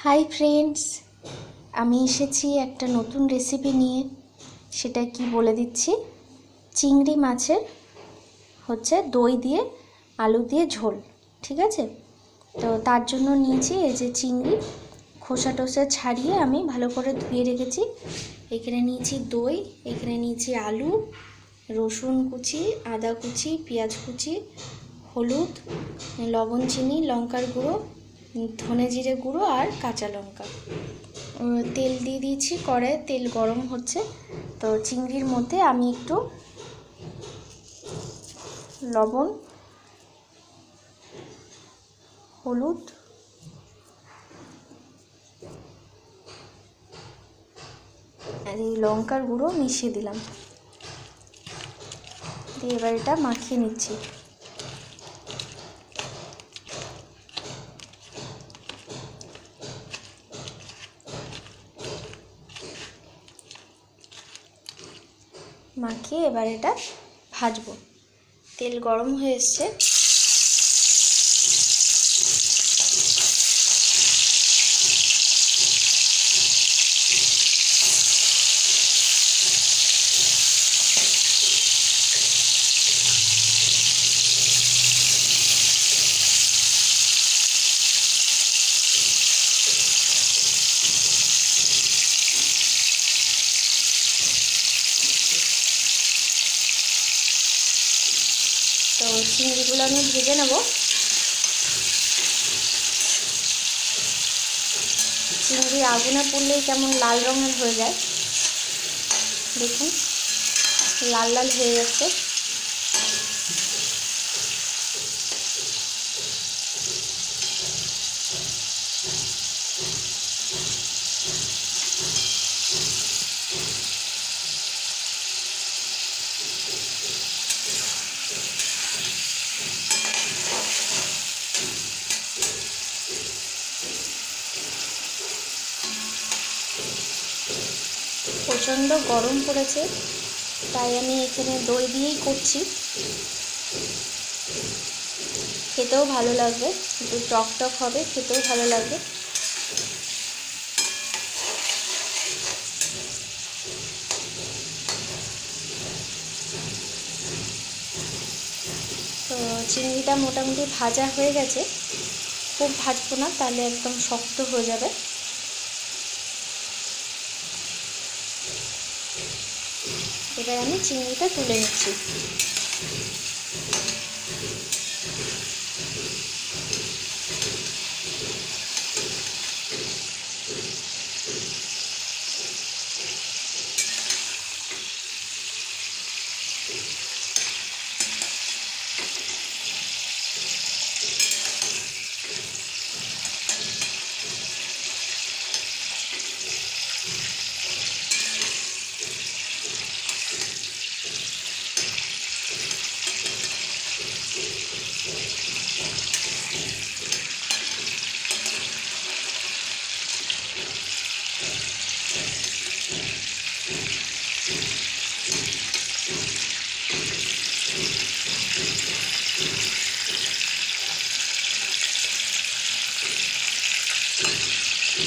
Hi friends, আমি এসেছি একটা নতুন রেসিপি নিয়ে। সেটা কি বলে দিচ্ছি। চিংড়ি মাছের দই দিয়ে আলু দিয়ে ঝোল। ঠিক আছে, তো তার জন্য নিয়েছি এই যে চিংড়ি, খোসা টোসা ছাড়িয়ে আমি ভালো করে ধুয়ে রেখেছি। এখানে নিয়েছি দই, এখানে নিয়েছি আলু, রসুন কুচি, আদা কুচি, পেঁয়াজ কুচি, হলুদ, লবণ, চিনি, লঙ্কার গুঁড়ো, ধনে জিরে গুঁড়ো আর কাঁচা লঙ্কা। তেল দিয়ে দিয়েছি কড়াইয়ে, তেল গরম হচ্ছে। তো চিংড়ির মধ্যে আমি একটু লবণ, হলুদ, আর এই লঙ্কার গুঁড়ো মিশিয়ে দিলাম, দিয়ে এবার এটা মাখিয়ে নিচ্ছি। মাখিয়ে এবার এটা ভাজবো। তেল গরম হয়ে এসছে। তো চিংড়িগুলো আমি ভেজে নেব। চিংড়ি আগুনে পুড়লেই কেমন লাল রঙের হয়ে যায়, দেখুন লাল লাল হয়ে যাচ্ছে। প্রচণ্ড গরম পড়েছে, তাই আমি এখানে দই দিয়েই করছি। খেতেও ভালো লাগবে, একটু টক টক হবে, খেতেও ভালো লাগবে। তো চিংড়িটা মোটামুটি ভাজা হয়ে গেছে, খুব ভাজবো না, তাহলে একদম শক্ত হয়ে যাবে। এবার আমি চিংড়িটা তুলে নিচ্ছি।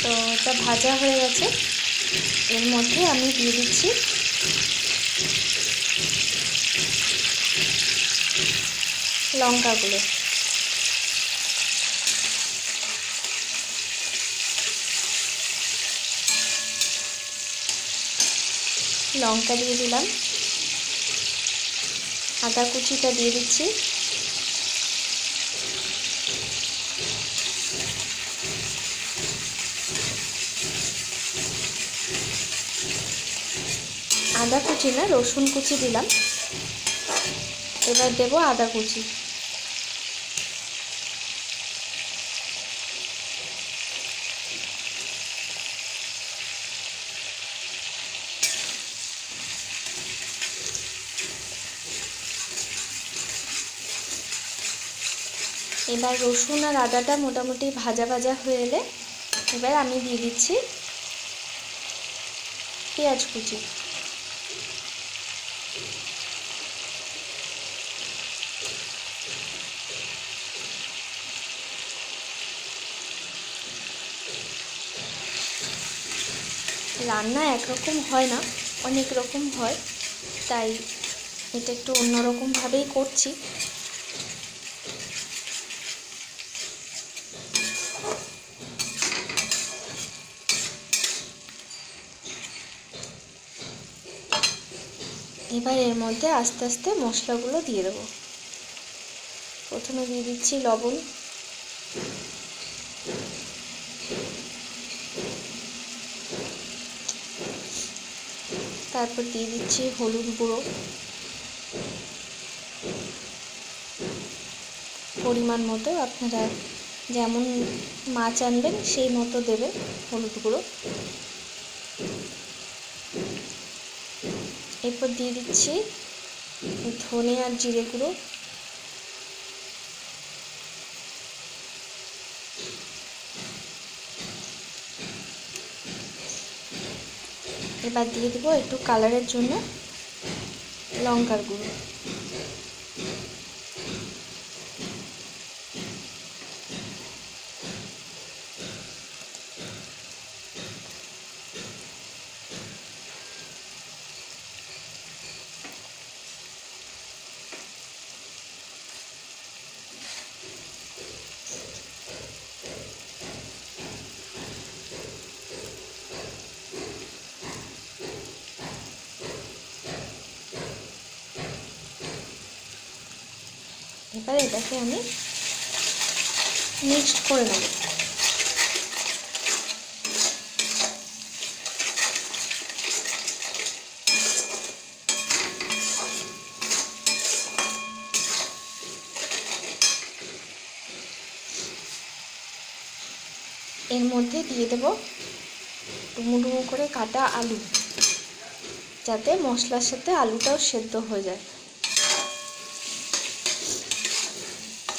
তো এটা ভাজা হয়ে গেছে। এর মধ্যে আমি দিয়ে দিচ্ছি লঙ্কাগুলো। লঙ্কা দিয়ে দিলাম, আদা কুচিটা দিয়ে দিচ্ছি, আদা কুচি না রসুন কুচি দিলাম। এবার দেবো আদা কুচি। এবার রসুন আর আদাটা মোটামুটি ভাজা ভাজা হয়ে এলে এবার আমি দিয়ে দিচ্ছি পেঁয়াজ কুচি। রান্না একরকম হয় না, অনেক রকম হয়, তাই এটা একটু অন্যরকমভাবেই করছি। এবার এর মধ্যে আস্তে আস্তে মশলাগুলো দিয়ে দেবো। প্রথমে দিয়ে দিচ্ছি লবণ, তারপর দিয়ে দিচ্ছি হলুদ গুঁড়ো, পরিমাণ মতো, আপনারা যেমন মাছ আনবেন সেই মতো দেবেন হলুদ গুঁড়ো। এরপর দিয়ে দিচ্ছি ধনে আর জিরে গুঁড়ো, এবার দিয়ে দেবো একটু কালারের জন্য লঙ্কার গুঁড়ো। এবার এটাকে আমি মিক্সড করে নেব। এর মধ্যে দিয়ে দেব ডুমো ডুমো করে কাটা আলু, যাতে মশলার সাথে আলুটাও সেদ্ধ হয়ে যায়।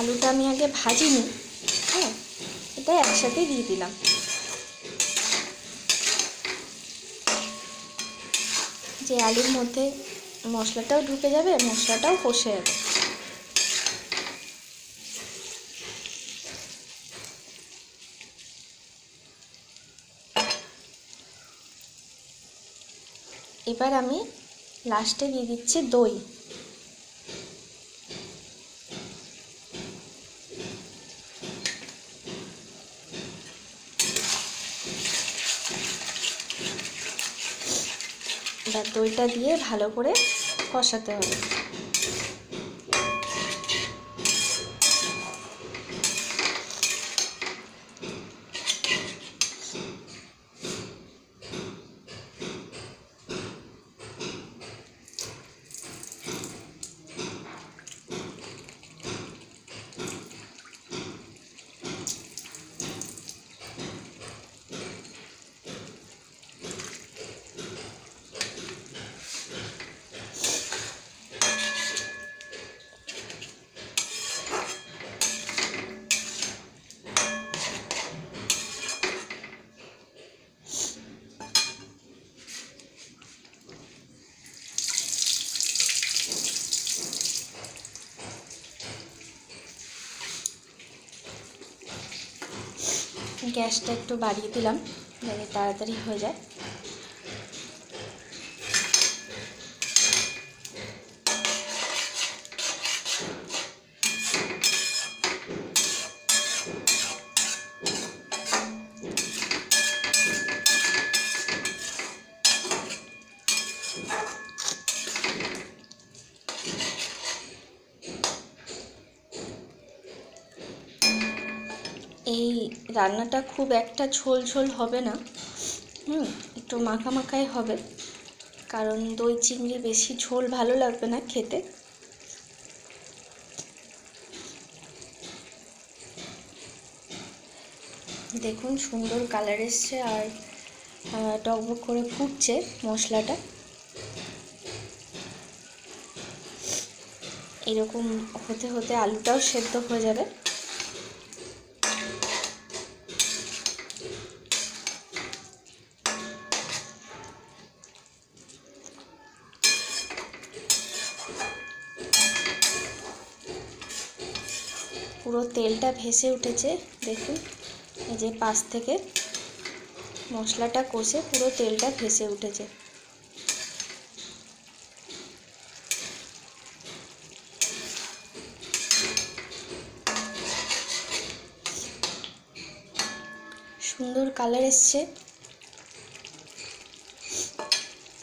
আলুটা আমি আগে ভাজিনি, হ্যাঁ, এটা একসাথে দিয়ে দিলাম। যে আলুর মধ্যে মশলাটাও ঢুকে যাবে, মশলাটাও কষে যাবে। এবার আমি লাস্টে দিয়ে দিচ্ছি দই। এবার দইটা দিয়ে ভালো করে কষাতে হবে। গ্যাসটা একটু বাড়িয়ে দিলাম যাতে তাড়াতাড়ি হয়ে যায়। এই রান্নাটা খুব একটা ঝোল ঝোল হবে না, একটু মাখা মাখাই হবে, কারণ দই চিংড়ি বেশি ঝোল ভালো লাগবে না খেতে। দেখুন সুন্দর কালার এসছে আর টকবক করে ফুটছে মশলাটা। এরকম হতে হতে আলুটাও সেদ্ধ হয়ে যাবে। পুরো তেলটা ভেসে উঠেছে, দেখুন এই যে পাশ থেকে। মশলাটা কষে পুরো তেলটা ভেসে উঠেছে। সুন্দর কালার এসছে,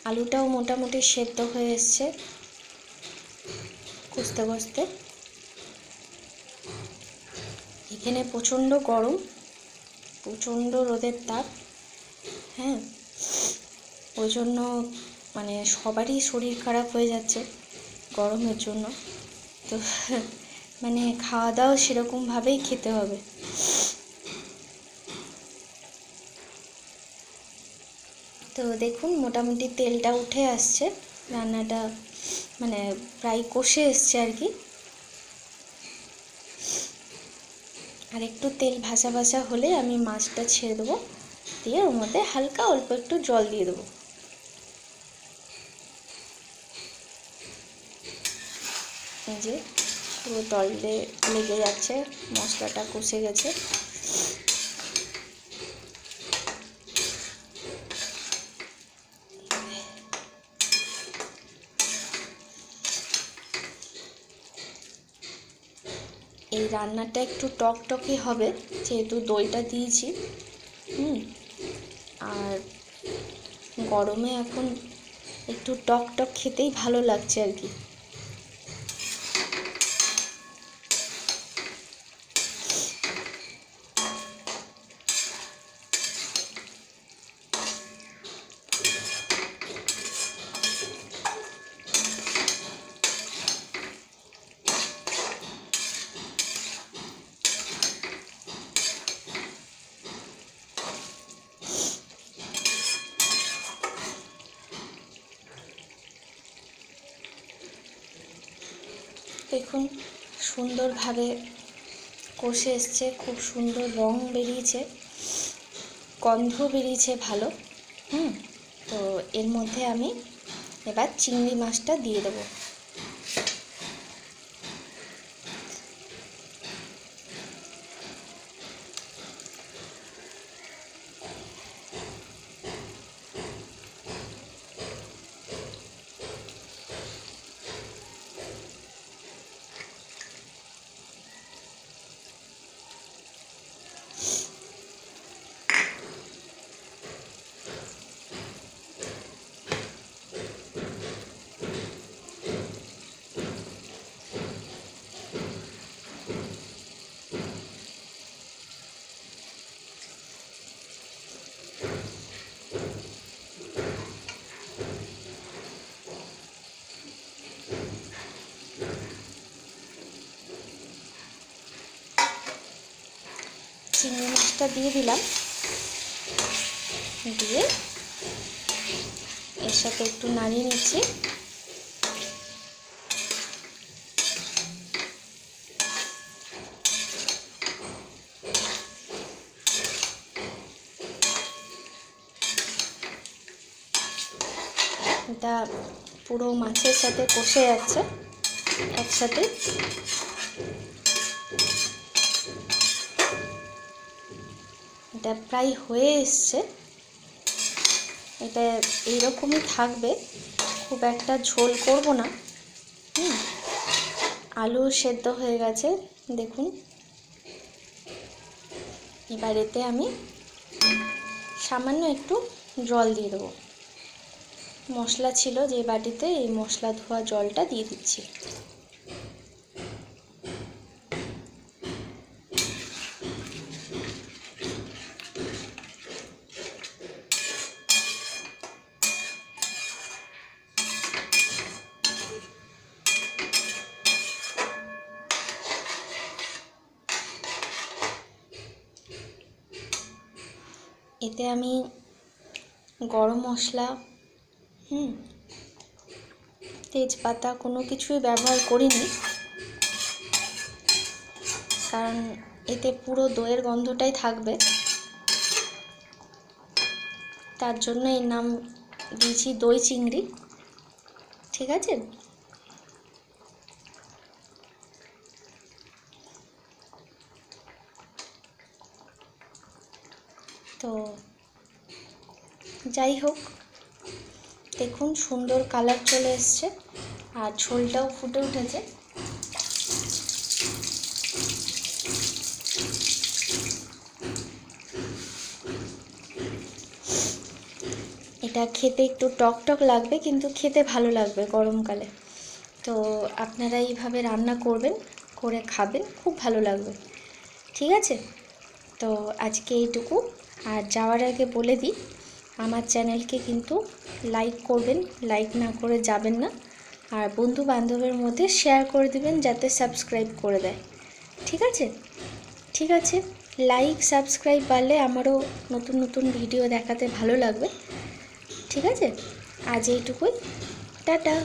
আলুটাও মোটামুটি সেদ্ধ হয়ে এসছে কষতে কষতে। এখানে প্রচণ্ড গরম, প্রচণ্ড রোদের তাপ, হ্যাঁ, ওই জন্য মানে সবারই শরীর খারাপ হয়ে যাচ্ছে গরমের জন্য। তো মানে খাওয়া দাওয়া সেরকমভাবেই খেতে হবে। তো দেখুন মোটামুটি তেলটা উঠে আসছে, রান্নাটা মানে প্রায় কষে এসছে আর কি। আর একটু তেল ভাসা ভাসা হলে আমি মাছটা ছেড়ে দেবো, দিয়ে ওর মধ্যে হালকা অল্প একটু জল দিয়ে দেবো। এই যে পুরো তলে লেগে যাচ্ছে, মশলাটা কষে গেছে। এই রান্নাটা একটু টকটকে হবে যেহেতু দইটা দিয়েছি। আর গরমে এখন একটু টক টক খেতেই ভালো লাগছে আর কি। দেখুন সুন্দরভাবে কষে এসছে, খুব সুন্দর রং বেরিয়েছে, গন্ধ বেরিয়েছে ভালো। তো এর মধ্যে আমি এবার চিংড়ি মাছটা দিয়ে দেবো। চিংড়ি মাছটা দিয়ে দিলাম, দিয়ে এর সাথে একটু নাড়িয়ে নিচ্ছি। এটা পুরো মাছের সাথে কষে যাচ্ছে একসাথে। এটা প্রায় হয়ে এসছে, এটা এইরকমই থাকবে, খুব একটা ঝোল করব না। আলু সেদ্ধ হয়ে গেছে দেখুন। এবার এতে আমি সামান্য একটু জল দিয়ে দেবো, মশলা ছিল যে বাটিতে, এই মশলা ধোয়া জলটা দিয়ে দিচ্ছি। এতে আমি গরম মশলা, তেজপাতা কোনো কিছুই ব্যবহার করিনি, কারণ এতে পুরো দইয়ের গন্ধটাই থাকবে, তার জন্য এর নাম দিয়েছি দই চিংড়ি। ঠিক আছে, তো যাই হোক, দেখুন সুন্দর কালার চলে এসছে আর ঝোলটাও ফুটে উঠেছে। এটা খেতে একটু টক টক লাগবে, কিন্তু খেতে ভালো লাগবে গরমকালে। তো আপনারা এইভাবে রান্না করবেন, করে খাবেন, খুব ভালো লাগবে। ঠিক আছে, তো আজকে এইটুকু। আর যাওয়ার আগে বলে দিই, আমার চ্যানেলকে কিন্তু লাইক করবেন, লাইক না করে যাবেন না। আর বন্ধু বান্ধবের মধ্যে শেয়ার করে দিবেন যাতে সাবস্ক্রাইব করে দেয়। ঠিক আছে, ঠিক আছে, লাইক সাবস্ক্রাইব বাড়লে আমারও নতুন নতুন ভিডিও দেখাতে ভালো লাগবে। ঠিক আছে, আজ এইটুকুই, টাটা।